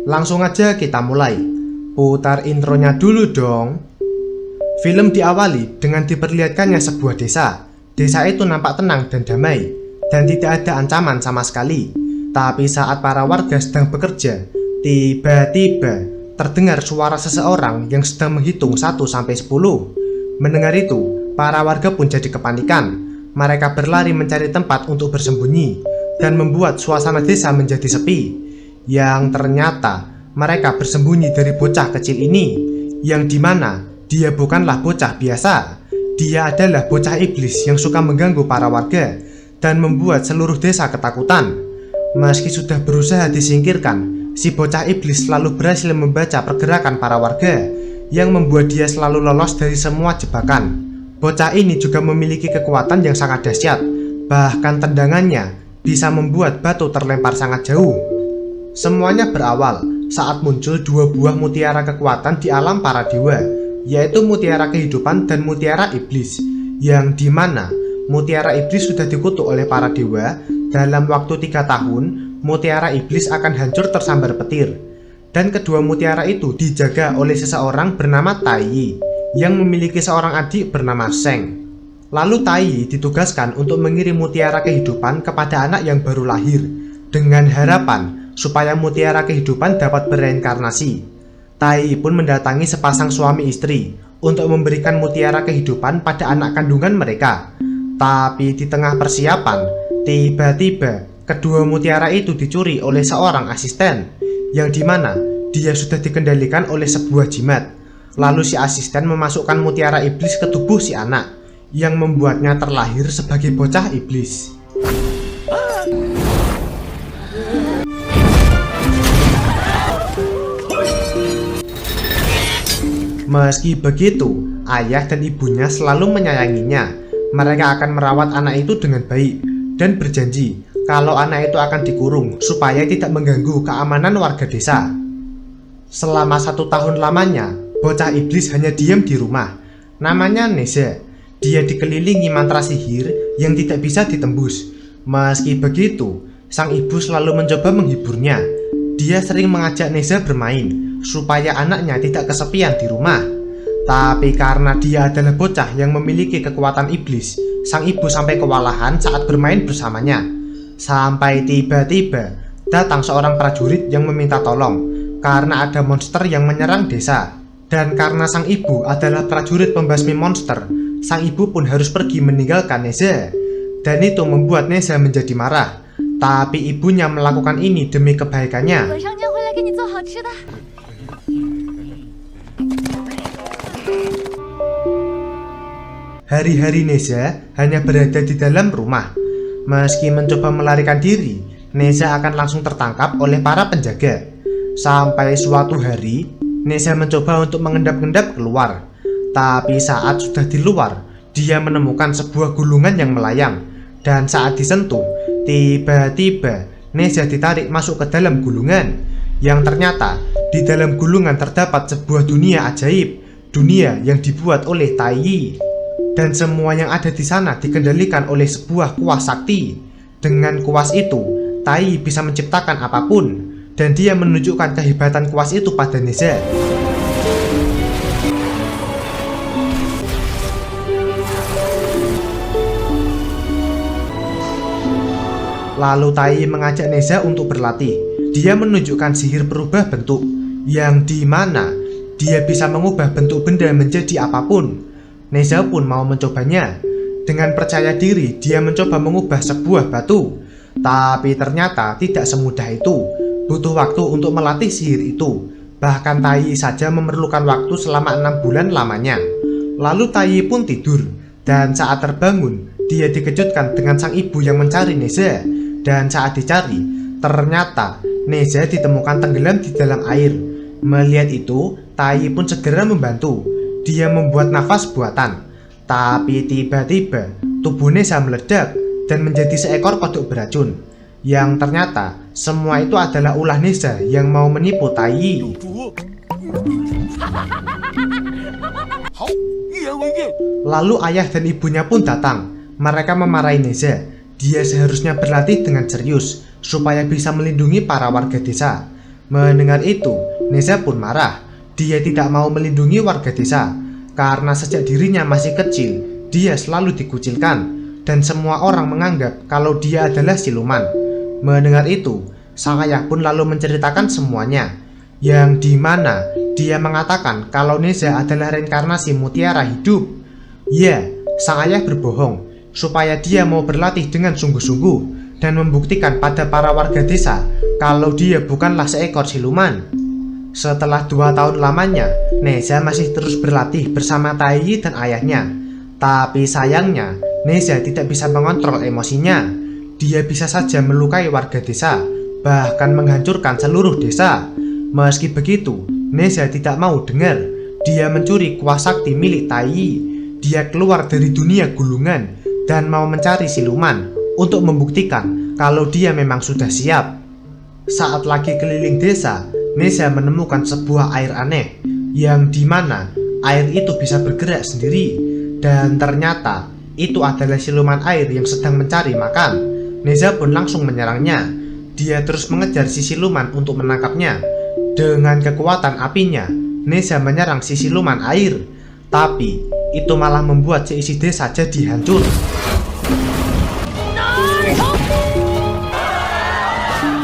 Langsung aja kita mulai. Putar intronya dulu dong. Film diawali dengan diperlihatkannya sebuah desa. Desa itu nampak tenang dan damai, dan tidak ada ancaman sama sekali. Tapi saat para warga sedang bekerja, tiba-tiba terdengar suara seseorang yang sedang menghitung 1-10. Mendengar itu, para warga pun jadi kepanikan. Mereka berlari mencari tempat untuk bersembunyi dan membuat suasana desa menjadi sepi. Yang ternyata mereka bersembunyi dari bocah kecil ini, yang dimana dia bukanlah bocah biasa. Dia adalah bocah iblis yang suka mengganggu para warga dan membuat seluruh desa ketakutan. Meski sudah berusaha disingkirkan, si bocah iblis selalu berhasil membaca pergerakan para warga, yang membuat dia selalu lolos dari semua jebakan. Bocah ini juga memiliki kekuatan yang sangat dahsyat, bahkan tendangannya bisa membuat batu terlempar sangat jauh. Semuanya berawal saat muncul dua buah mutiara kekuatan di alam para dewa, yaitu mutiara kehidupan dan mutiara iblis, yang dimana mutiara iblis sudah dikutuk oleh para dewa. Dalam waktu 3 tahun, mutiara iblis akan hancur tersambar petir. Dan kedua mutiara itu dijaga oleh seseorang bernama Tai, yang memiliki seorang adik bernama Seng. Lalu Tai ditugaskan untuk mengirim mutiara kehidupan kepada anak yang baru lahir, dengan harapan supaya mutiara kehidupan dapat bereinkarnasi. Tai pun mendatangi sepasang suami istri untuk memberikan mutiara kehidupan pada anak kandungan mereka. Tapi di tengah persiapan, tiba-tiba kedua mutiara itu dicuri oleh seorang asisten, yang dimana dia sudah dikendalikan oleh sebuah jimat. Lalu si asisten memasukkan mutiara iblis ke tubuh si anak, yang membuatnya terlahir sebagai bocah iblis. Meski begitu, ayah dan ibunya selalu menyayanginya. Mereka akan merawat anak itu dengan baik dan berjanji kalau anak itu akan dikurung supaya tidak mengganggu keamanan warga desa. Selama 1 tahun lamanya, bocah iblis hanya diam di rumah. Namanya Neza. Dia dikelilingi mantra sihir yang tidak bisa ditembus. Meski begitu, sang ibu selalu mencoba menghiburnya. Dia sering mengajak Neza bermain supaya anaknya tidak kesepian di rumah. Tapi karena dia adalah bocah yang memiliki kekuatan iblis, sang ibu sampai kewalahan saat bermain bersamanya. Sampai tiba-tiba datang seorang prajurit yang meminta tolong karena ada monster yang menyerang desa. Dan karena sang ibu adalah prajurit pembasmi monster, sang ibu pun harus pergi meninggalkan Neza. Dan itu membuat Neza menjadi marah. Tapi ibunya melakukan ini demi kebaikannya. Hari-hari Neza hanya berada di dalam rumah. Meski mencoba melarikan diri, Neza akan langsung tertangkap oleh para penjaga. Sampai suatu hari, Neza mencoba untuk mengendap-endap keluar. Tapi saat sudah di luar, dia menemukan sebuah gulungan yang melayang. Dan saat disentuh, tiba-tiba Neza ditarik masuk ke dalam gulungan. Yang ternyata di dalam gulungan terdapat sebuah dunia ajaib, dunia yang dibuat oleh Tai. Dan semua yang ada di sana dikendalikan oleh sebuah kuas sakti. Dengan kuas itu, Tai bisa menciptakan apapun, dan dia menunjukkan kehebatan kuas itu pada Neza. Lalu Tai mengajak Neza untuk berlatih. Dia menunjukkan sihir perubah bentuk, yang dimana dia bisa mengubah bentuk benda menjadi apapun. Neza pun mau mencobanya. Dengan percaya diri, dia mencoba mengubah sebuah batu. Tapi ternyata tidak semudah itu. Butuh waktu untuk melatih sihir itu. Bahkan Tai saja memerlukan waktu selama 6 bulan lamanya. Lalu Tai pun tidur. Dan saat terbangun, dia dikejutkan dengan sang ibu yang mencari Neza. Dan saat dicari, ternyata Neza ditemukan tenggelam di dalam air. Melihat itu, Tai pun segera membantu. Dia membuat nafas buatan. Tapi tiba-tiba tubuh Neza meledak dan menjadi seekor kodok beracun. Yang ternyata semua itu adalah ulah Neza yang mau menipu Tai. Lalu ayah dan ibunya pun datang. Mereka memarahi Neza. Dia seharusnya berlatih dengan serius supaya bisa melindungi para warga desa. Mendengar itu, Neza pun marah. Dia tidak mau melindungi warga desa karena sejak dirinya masih kecil, dia selalu dikucilkan dan semua orang menganggap kalau dia adalah siluman. Mendengar itu, sang ayah pun lalu menceritakan semuanya, yang dimana dia mengatakan kalau Neza adalah reinkarnasi mutiara hidup. Ya, sang ayah berbohong supaya dia mau berlatih dengan sungguh-sungguh dan membuktikan pada para warga desa kalau dia bukanlah seekor siluman. Setelah 2 tahun lamanya, Neza masih terus berlatih bersama Taiyi dan ayahnya. Tapi sayangnya, Neza tidak bisa mengontrol emosinya. Dia bisa saja melukai warga desa, bahkan menghancurkan seluruh desa. Meski begitu, Neza tidak mau dengar. Dia mencuri kuah sakti milik Taiyi. Dia keluar dari dunia gulungan dan mau mencari siluman untuk membuktikan kalau dia memang sudah siap. Saat lagi keliling desa, Neza menemukan sebuah air aneh, yang dimana air itu bisa bergerak sendiri. Dan ternyata itu adalah siluman air yang sedang mencari makan. Neza pun langsung menyerangnya. Dia terus mengejar si siluman untuk menangkapnya. Dengan kekuatan apinya, Neza menyerang si siluman air. Tapi itu malah membuat seisi desa jadi hancur.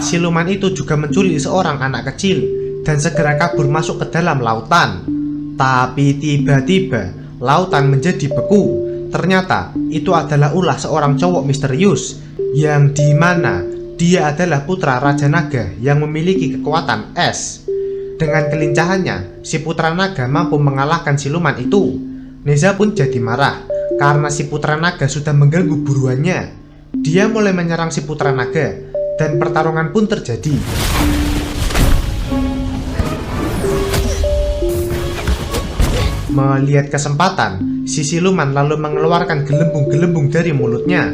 Siluman itu juga menculik seorang anak kecil dan segera kabur masuk ke dalam lautan. Tapi tiba-tiba lautan menjadi beku. Ternyata itu adalah ulah seorang cowok misterius, yang dimana dia adalah putra Raja Naga yang memiliki kekuatan es. Dengan kelincahannya, si putra naga mampu mengalahkan siluman itu. Neza pun jadi marah karena si putra naga sudah mengganggu buruannya. Dia mulai menyerang si putra naga dan pertarungan pun terjadi. Melihat kesempatan, si siluman lalu mengeluarkan gelembung-gelembung dari mulutnya,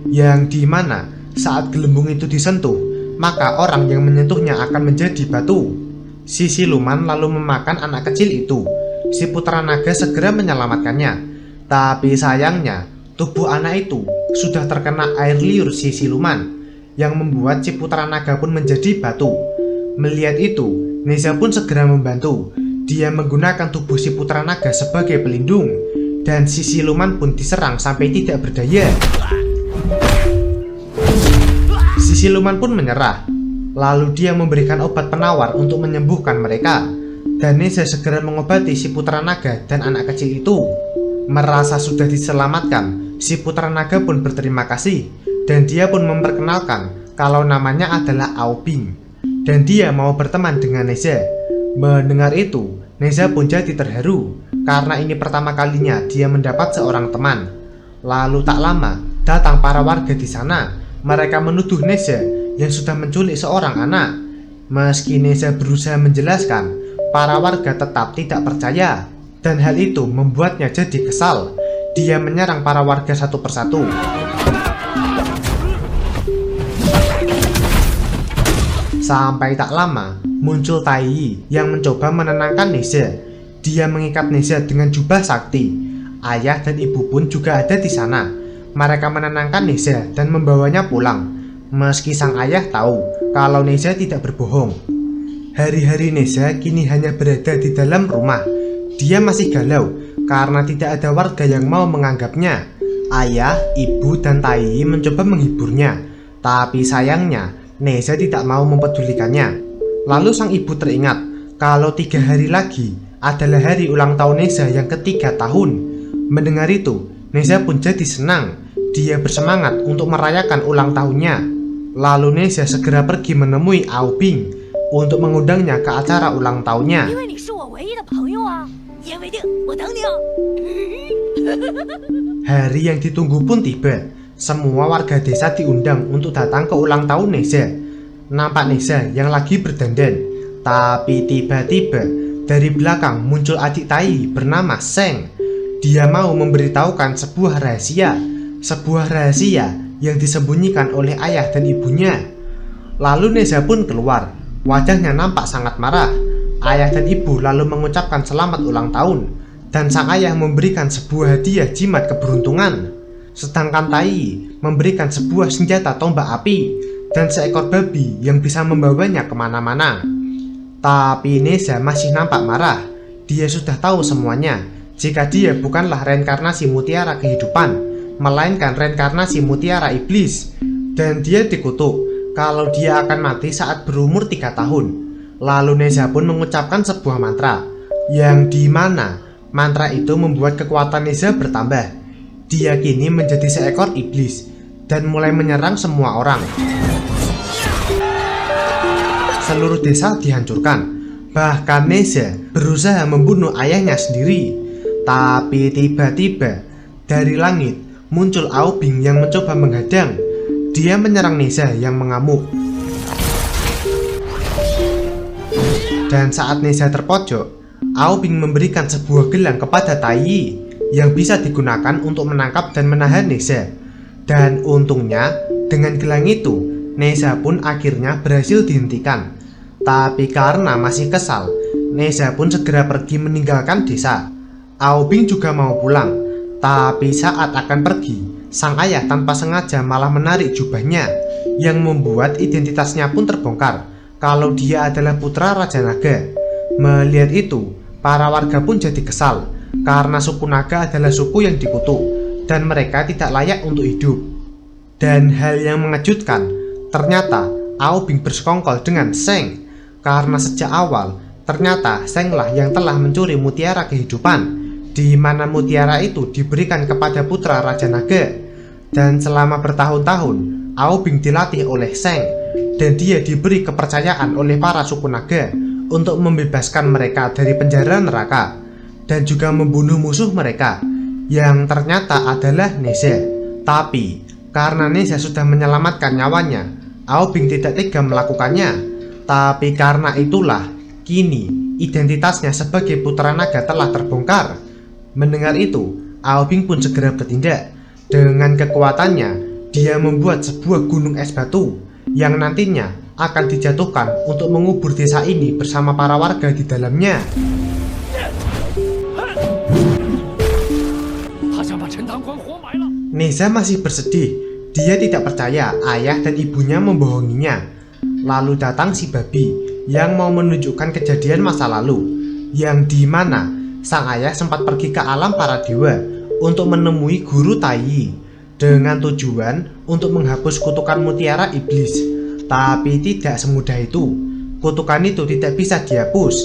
yang dimana saat gelembung itu disentuh, maka orang yang menyentuhnya akan menjadi batu. Si siluman lalu memakan anak kecil itu. Si putra naga segera menyelamatkannya. Tapi sayangnya, tubuh anak itu sudah terkena air liur si siluman, yang membuat si putra naga pun menjadi batu. Melihat itu, Neza pun segera membantu. Dia menggunakan tubuh si putra naga sebagai pelindung, dan si siluman pun diserang sampai tidak berdaya. Si siluman pun menyerah. Lalu dia memberikan obat penawar untuk menyembuhkan mereka. Dan Neza segera mengobati si putra naga dan anak kecil itu. Merasa sudah diselamatkan, si putra naga pun berterima kasih. Dan dia pun memperkenalkan kalau namanya adalah Aobing, dan dia mau berteman dengan Neza. Mendengar itu, Neza pun jadi terharu karena ini pertama kalinya dia mendapat seorang teman. Lalu tak lama, datang para warga di sana. Mereka menuduh Neza yang sudah menculik seorang anak. Meski Neza berusaha menjelaskan, para warga tetap tidak percaya, dan hal itu membuatnya jadi kesal. Dia menyerang para warga satu persatu. Sampai tak lama, muncul Taiyi yang mencoba menenangkan Neza. Dia mengikat Neza dengan jubah sakti. Ayah dan ibu pun juga ada di sana. Mereka menenangkan Neza dan membawanya pulang. Meski sang ayah tahu kalau Neza tidak berbohong. Hari-hari Neza kini hanya berada di dalam rumah. Dia masih galau karena tidak ada warga yang mau menganggapnya. Ayah, ibu, dan Taiyi mencoba menghiburnya, tapi sayangnya Neza tidak mau mempedulikannya. Lalu sang ibu teringat kalau 3 hari lagi adalah hari ulang tahun Neza yang ke-3 tahun. Mendengar itu, Neza pun jadi senang. Dia bersemangat untuk merayakan ulang tahunnya. Lalu Neza segera pergi menemui Aobing untuk mengundangnya ke acara ulang tahunnya. Hari yang ditunggu pun tiba. Semua warga desa diundang untuk datang ke ulang tahun Neza. Nampak Neza yang lagi berdandan. Tapi tiba-tiba dari belakang muncul adik Taiyi bernama Seng. Dia mau memberitahukan sebuah rahasia. Sebuah rahasia yang disembunyikan oleh ayah dan ibunya. Lalu Neza pun keluar. Wajahnya nampak sangat marah. Ayah dan ibu lalu mengucapkan selamat ulang tahun, dan sang ayah memberikan sebuah hadiah jimat keberuntungan. Sedangkan Taiyi memberikan sebuah senjata tombak api dan seekor babi yang bisa membawanya kemana-mana. Tapi Neza masih nampak marah. Dia sudah tahu semuanya, jika dia bukanlah reinkarnasi mutiara kehidupan, melainkan reinkarnasi mutiara iblis. Dan dia dikutuk kalau dia akan mati saat berumur 3 tahun. Lalu Neza pun mengucapkan sebuah mantra, yang dimana mantra itu membuat kekuatan Neza bertambah. Dia kini menjadi seekor iblis dan mulai menyerang semua orang. Seluruh desa dihancurkan. Bahkan Neza berusaha membunuh ayahnya sendiri. Tapi tiba-tiba dari langit muncul Aobing yang mencoba menghadang. Dia menyerang Neza yang mengamuk. Dan saat Neza terpojok, Aobing memberikan sebuah gelang kepada Tai yang bisa digunakan untuk menangkap dan menahan Neza. Dan untungnya dengan gelang itu Neza pun akhirnya berhasil dihentikan. Tapi karena masih kesal, Neza pun segera pergi meninggalkan desa. Aobing juga mau pulang, tapi saat akan pergi, sang ayah tanpa sengaja malah menarik jubahnya, yang membuat identitasnya pun terbongkar kalau dia adalah putra Raja Naga. Melihat itu, para warga pun jadi kesal karena suku naga adalah suku yang dikutuk dan mereka tidak layak untuk hidup. Dan hal yang mengejutkan, ternyata Aobing bersekongkol dengan Seng. Karena sejak awal, ternyata Senglah yang telah mencuri mutiara kehidupan, di mana mutiara itu diberikan kepada putra Raja Naga. Dan selama bertahun-tahun, Aobing dilatih oleh Seng, dan dia diberi kepercayaan oleh para suku naga untuk membebaskan mereka dari penjara neraka, dan juga membunuh musuh mereka, yang ternyata adalah Neza. Tapi, karena Neza sudah menyelamatkan nyawanya, Aobing tidak tega melakukannya. Tapi karena itulah, kini identitasnya sebagai putra naga telah terbongkar. Mendengar itu, Aobing pun segera bertindak. Dengan kekuatannya, dia membuat sebuah gunung es batu yang nantinya akan dijatuhkan untuk mengubur desa ini bersama para warga di dalamnya. Neza masih bersedih. Dia tidak percaya ayah dan ibunya membohonginya. Lalu datang si babi yang mau menunjukkan kejadian masa lalu, yang dimana sang ayah sempat pergi ke alam para dewa untuk menemui guru Tai dengan tujuan untuk menghapus kutukan mutiara iblis. Tapi tidak semudah itu. Kutukan itu tidak bisa dihapus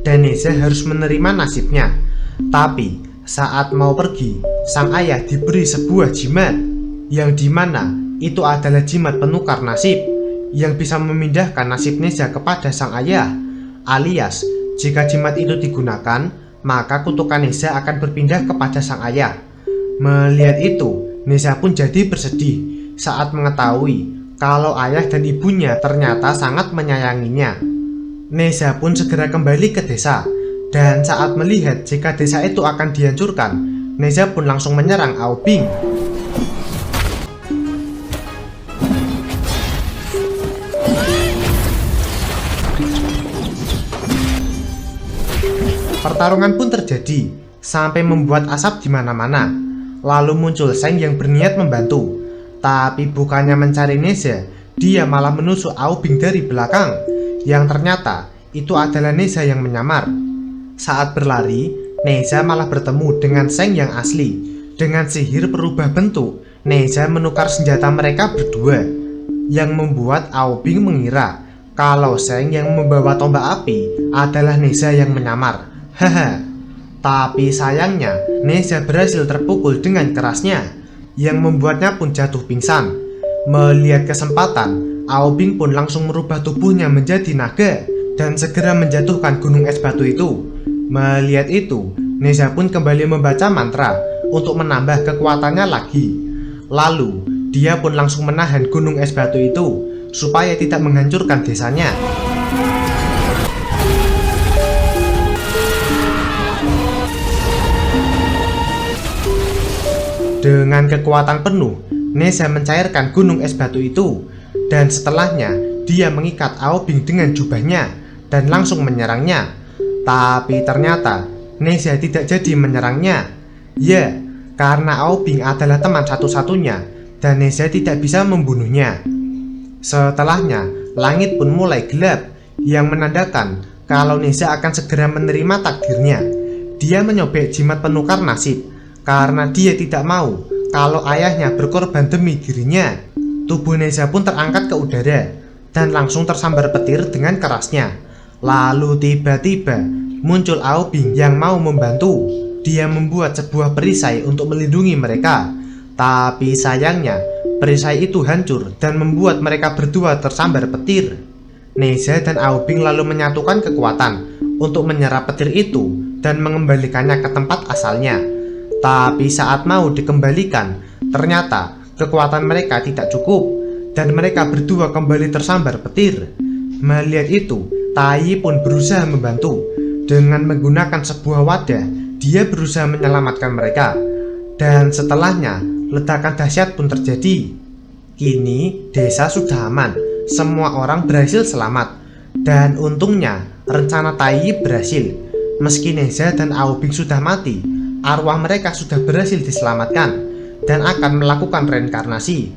dan Neza harus menerima nasibnya. Tapi saat mau pergi, sang ayah diberi sebuah jimat, yang dimana itu adalah jimat penukar nasib yang bisa memindahkan nasib Neza kepada sang ayah. Alias, jika jimat itu digunakan, maka kutukan Neza akan berpindah kepada sang ayah. Melihat itu, Neza pun jadi bersedih saat mengetahui kalau ayah dan ibunya ternyata sangat menyayanginya. Neza pun segera kembali ke desa, dan saat melihat jika desa itu akan dihancurkan, Neza pun langsung menyerang Aobing. Pertarungan pun terjadi sampai membuat asap di mana-mana. Lalu muncul Seng yang berniat membantu. Tapi bukannya mencari Neza, dia malah menusuk Aobing dari belakang, yang ternyata itu adalah Neza yang menyamar. Saat berlari, Neza malah bertemu dengan Seng yang asli. Dengan sihir berubah bentuk, Neza menukar senjata mereka berdua, yang membuat Aobing mengira kalau Seng yang membawa tombak api adalah Neza yang menyamar. Haha. Tapi sayangnya Neza berhasil terpukul dengan kerasnya, yang membuatnya pun jatuh pingsan. Melihat kesempatan, Aobing pun langsung merubah tubuhnya menjadi naga dan segera menjatuhkan gunung es batu itu. Melihat itu, Neza pun kembali membaca mantra untuk menambah kekuatannya lagi. Lalu dia pun langsung menahan gunung es batu itu supaya tidak menghancurkan desanya. Dengan kekuatan penuh, Neza mencairkan gunung es batu itu, dan setelahnya dia mengikat Aobing dengan jubahnya dan langsung menyerangnya. Tapi ternyata Neza tidak jadi menyerangnya. Ya, karena Aobing adalah teman satu-satunya dan Neza tidak bisa membunuhnya. Setelahnya, langit pun mulai gelap, yang menandakan kalau Neza akan segera menerima takdirnya. Dia menyobek jimat penukar nasib karena dia tidak mau kalau ayahnya berkorban demi dirinya. Tubuh Neza pun terangkat ke udara dan langsung tersambar petir dengan kerasnya. Lalu tiba-tiba muncul Aobing yang mau membantu. Dia membuat sebuah perisai untuk melindungi mereka. Tapi sayangnya perisai itu hancur dan membuat mereka berdua tersambar petir. Neza dan Aobing lalu menyatukan kekuatan untuk menyerap petir itu dan mengembalikannya ke tempat asalnya. Tapi saat mau dikembalikan, ternyata kekuatan mereka tidak cukup dan mereka berdua kembali tersambar petir. Melihat itu, Tai pun berusaha membantu. Dengan menggunakan sebuah wadah, dia berusaha menyelamatkan mereka. Dan setelahnya, ledakan dahsyat pun terjadi. Kini desa sudah aman, semua orang berhasil selamat. Dan untungnya rencana Tai berhasil. Meski Neza dan Aobing sudah mati, arwah mereka sudah berhasil diselamatkan dan akan melakukan reinkarnasi.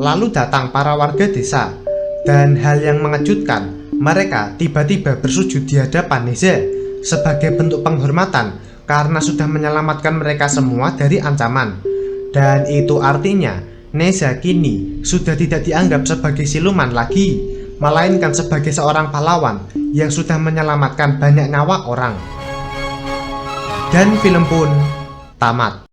Lalu datang para warga desa, dan hal yang mengejutkan, mereka tiba-tiba bersujud di hadapan Neza sebagai bentuk penghormatan karena sudah menyelamatkan mereka semua dari ancaman. Dan itu artinya Neza kini sudah tidak dianggap sebagai siluman lagi, melainkan sebagai seorang pahlawan yang sudah menyelamatkan banyak nyawa orang. Dan film pun tamat.